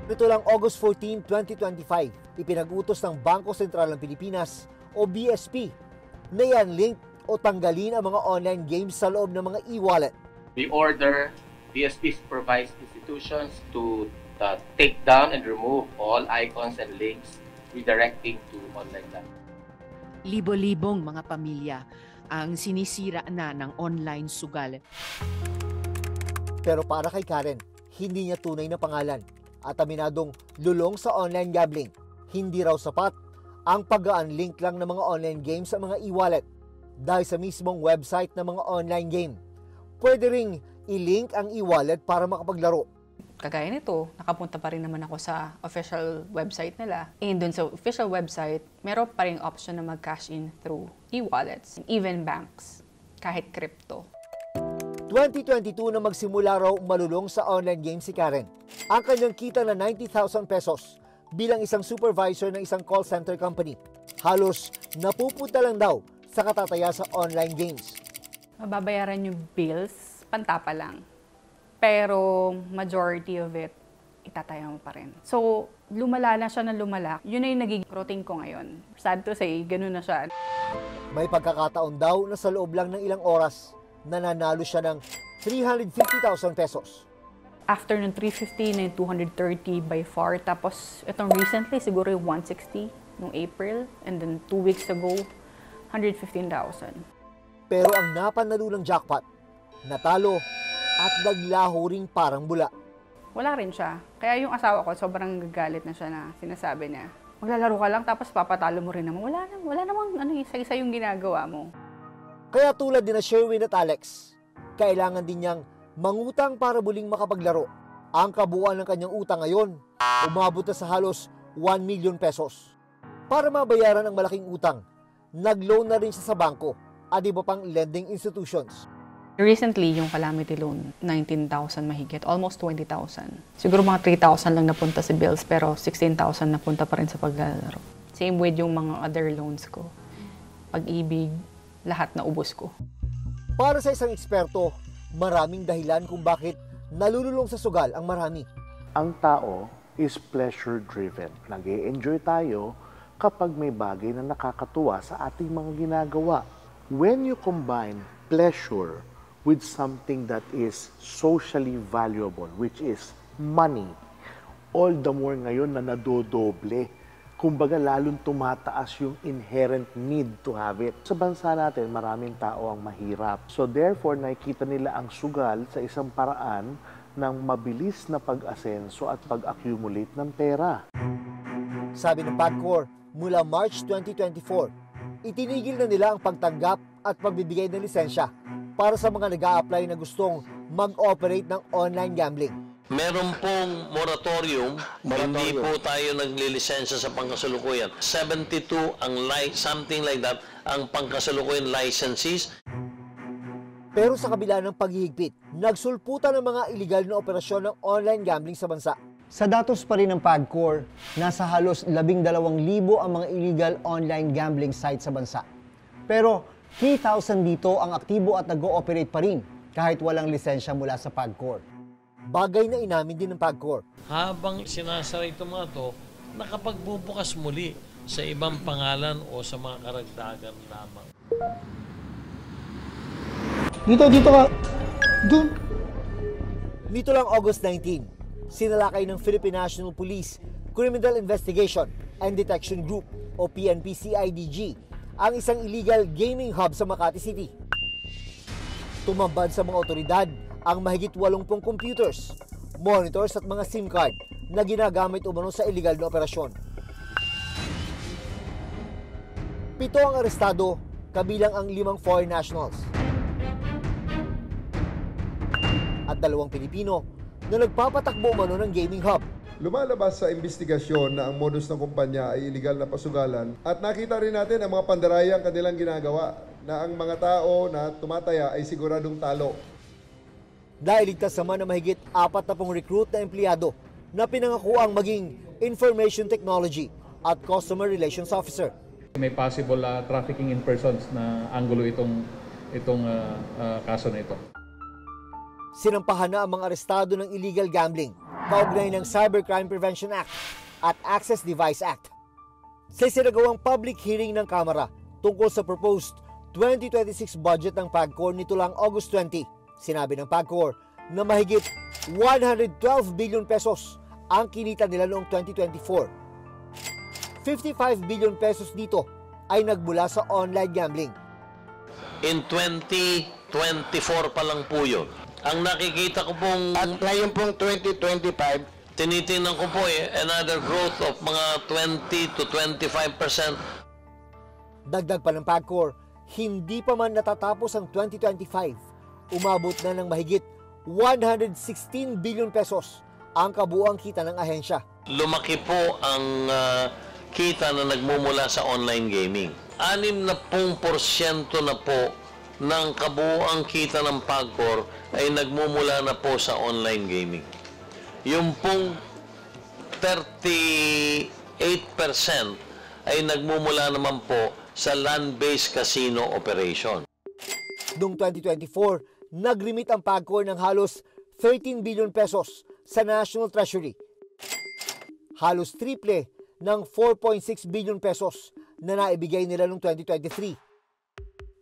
Nito lang August 14, 2025, ipinag-utos ng Bangko Sentral ng Pilipinas o BSP na i-unlink o tanggalin ang mga online games sa loob ng mga e-wallet. We order BSP supervised institutions to take down and remove all icons and links redirecting to online gambling. Libo-libong mga pamilya ang sinisira na ng online sugal. Pero para kay Karen, hindi niya tunay na pangalan at aminadong lulong sa online gambling. Hindi raw sapat ang pag-unlink lang ng mga online games sa mga e-wallet dahil sa mismong website ng mga online game. Pwede ring i-link ang e-wallet para makapaglaro. Kagaya nito, nakapunta pa rin naman ako sa official website nila. And dun sa official website, meron pa rin option na mag-cash in through e-wallets, even banks, kahit crypto. 2022 na magsimula raw malulong sa online game si Karen. Ang kanyang kita na 90,000 pesos bilang isang supervisor ng isang call center company. Halos napupunta lang daw sa katataya sa online games. Mababayaran yung bills, pantapa lang. Pero majority of it, itataya mo pa rin. So, lumala na siya na lumala. Yun na yung nagiging routine ko ngayon. Sad to say, ganun na siya. May pagkakataon daw na sa loob lang ng ilang oras, nananalo siya ng 350,000 pesos. After ng 350 na yung 230 by far. Tapos itong recently, siguro yung 160 noong April. And then 2 weeks ago, 115,000. Pero ang napanalulang jackpot, natalo at naglaho ring parang bula. Wala rin siya. Kaya yung asawa ko, sobrang gagalit na siya na sinasabi niya, maglalaro ka lang tapos papatalo mo rin naman. Wala namang isa-isa yung ginagawa mo. Kaya tulad din na Sherwin at Alex, kailangan din niyang mangutang para muling makapaglaro. Ang kabuuan ng kanyang utang ngayon, umabot na sa halos 1 million pesos. Para mabayaran ang malaking utang, nag-loan na rin siya sa bangko at iba pang lending institutions. Recently, yung calamity loan, 19,000 mahigit, almost 20,000. Siguro mga 3,000 lang napunta sa bills, pero 16,000 napunta pa rin sa paglalaro. Same with yung mga other loans ko. Pag-ibig, lahat na ubos ko. Para sa isang eksperto, maraming dahilan kung bakit nalululong sa sugal ang marami. Ang tao is pleasure-driven. Nag-e-enjoy tayo kapag may bagay na nakakatuwa sa ating mga ginagawa. When you combine pleasure with something that is socially valuable, which is money, all the more ngayon na nadodoble. Kumbaga, lalong tumataas yung inherent need to have it. Sa bansa natin, maraming tao ang mahirap. So therefore, nakikita nila ang sugal sa isang paraan ng mabilis na pag-asenso at pag-accumulate ng pera. Sabi ng PAGCOR, mula March 2024, itinigil na nila ang pagtanggap at pagbibigay ng lisensya para sa mga nag-a-apply na gustong mag-operate ng online gambling. Meron pong moratorium, hindi po tayo naglilisensya sa pangkasalukuyan. 72 ang something like that, ang pangkasalukuyan licensees. Pero sa kabila ng paghihigpit, nagsulputan ng mga iligal na operasyon ng online gambling sa bansa. Sa datos pa rin ng PAGCOR, nasa halos 12,000 ang mga illegal online gambling sites sa bansa. Pero 3,000 dito ang aktibo at nag-ooperate pa rin kahit walang lisensya mula sa PAGCOR. Bagay na inamin din ng PAGCOR. Habang sinasara itong mga to, nakapagbubukas muli sa ibang pangalan o sa mga karagdagan lamang. Dito ka. Doon. Nito lang August 19, sinalakay ng Philippine National Police Criminal Investigation and Detection Group o PNP-CIDG ang isang illegal gaming hub sa Makati City. Tumambad sa mga otoridad ang mahigit 80 computers, monitors at mga SIM card na ginagamit umano sa illegal na operasyon. 7 ang arestado, kabilang ang 5 foreign nationals at 2 Pilipino na nagpapatakbo umano ng gaming hub. Lumalabas sa investigasyon na ang modus ng kumpanya ay iligal na pasugalan at nakita rin natin ang mga pandarayang kanilang ginagawa na ang mga tao na tumataya ay siguradong talo. Nailigtas naman na mahigit 40 recruit na empleyado na pinangakuang maging information technology at customer relations officer. May possible trafficking in persons na anggulo itong kaso na ito. Sinampahan na ang mga arestado ng illegal gambling kaugnay ng Cybercrime Prevention Act at Access Device Act. Sa isinagawang public hearing ng Kamara tungkol sa proposed 2026 budget ng PAGCOR nito lang August 20, sinabi ng PAGCOR na mahigit 112 billion pesos ang kinita nila noong 2024. 55 billion pesos dito ay nagmula sa online gambling. In 2024 pa lang po yun. Ang nakikita ko pong... At ngayon pong 2025, tinitingnan ko po another growth of mga 20 to 25%. Dagdag pa ng PAGCOR, hindi pa man natatapos ang 2025, umabot na ng mahigit 116 billion pesos ang kabuuang kita ng ahensya. Lumaki po ang kita na nagmumula sa online gaming. 60% na po ng kabuuang kita ng PAGCOR ay nagmumula na po sa online gaming. Yung pong 38% ay nagmumula naman po sa land-based casino operation. Noong 2024, nag-remit ang PAGCOR ng halos 13 billion pesos sa National Treasury. Halos triple ng 4.6 billion pesos na naibigay nila noong 2023.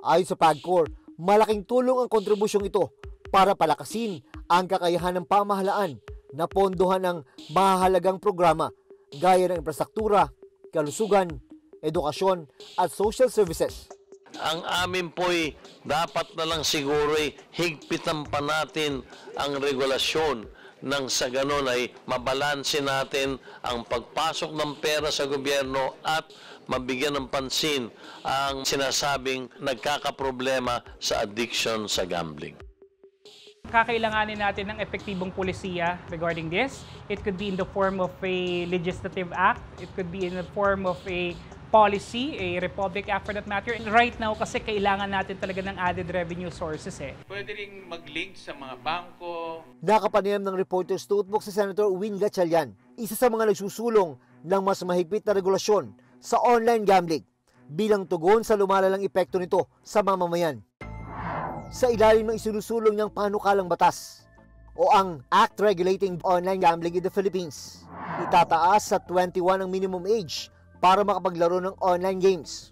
Ayon sa PAGCOR, malaking tulong ang kontribusyong ito para palakasin ang kakayahan ng pamahalaan na pondohan ng mahahalagang programa gaya ng infrastruktura, kalusugan, edukasyon at social services. Ang amin po'y dapat na lang siguro'y higpitan pa natin ang regulasyon nang sa ganon ay mabalanse natin ang pagpasok ng pera sa gobyerno at mabigyan ng pansin ang sinasabing nagkakaproblema sa addiction sa gambling. Kakailanganin natin ng epektibong polisiya regarding this. It could be in the form of a legislative act. It could be in the form of a policy, a Republic Act for that matter. And right now, kasi kailangan natin talaga ng added revenue sources Pwede ring mag-link sa mga bangko. Nakapanayam ng Reporters Notebook si Senator Win Gatchalian, isa sa mga nagsusulong ng mas mahigpit na regulasyon sa online gambling bilang tugon sa lumalalang epekto nito sa mamamayan. Sa ilalim ng isinusulong niyang panukalang batas o ang Act Regulating Online Gambling in the Philippines, itataas sa 21 ang minimum age para makapaglaro ng online games.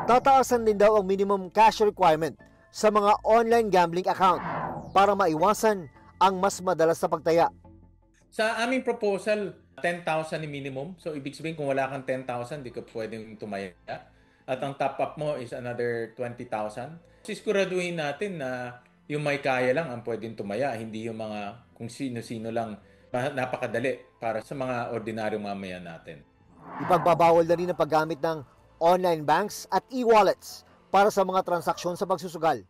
Tataasan din daw ang minimum cash requirement sa mga online gambling account para maiwasan ang mas madalas na pagtaya. Sa aming proposal, 10,000 ni minimum. So, ibig sabihin kung wala kang 10,000, di ka pwedeng tumaya. At ang top-up mo is another 20,000. Siguraduhin natin na yung may kaya lang ang pwedeng tumaya, hindi yung mga kung sino-sino lang napakadali para sa mga ordinaryong mamayan natin. Ipagbabawal na rin ang paggamit ng online banks at e-wallets para sa mga transaksyon sa pagsusugal.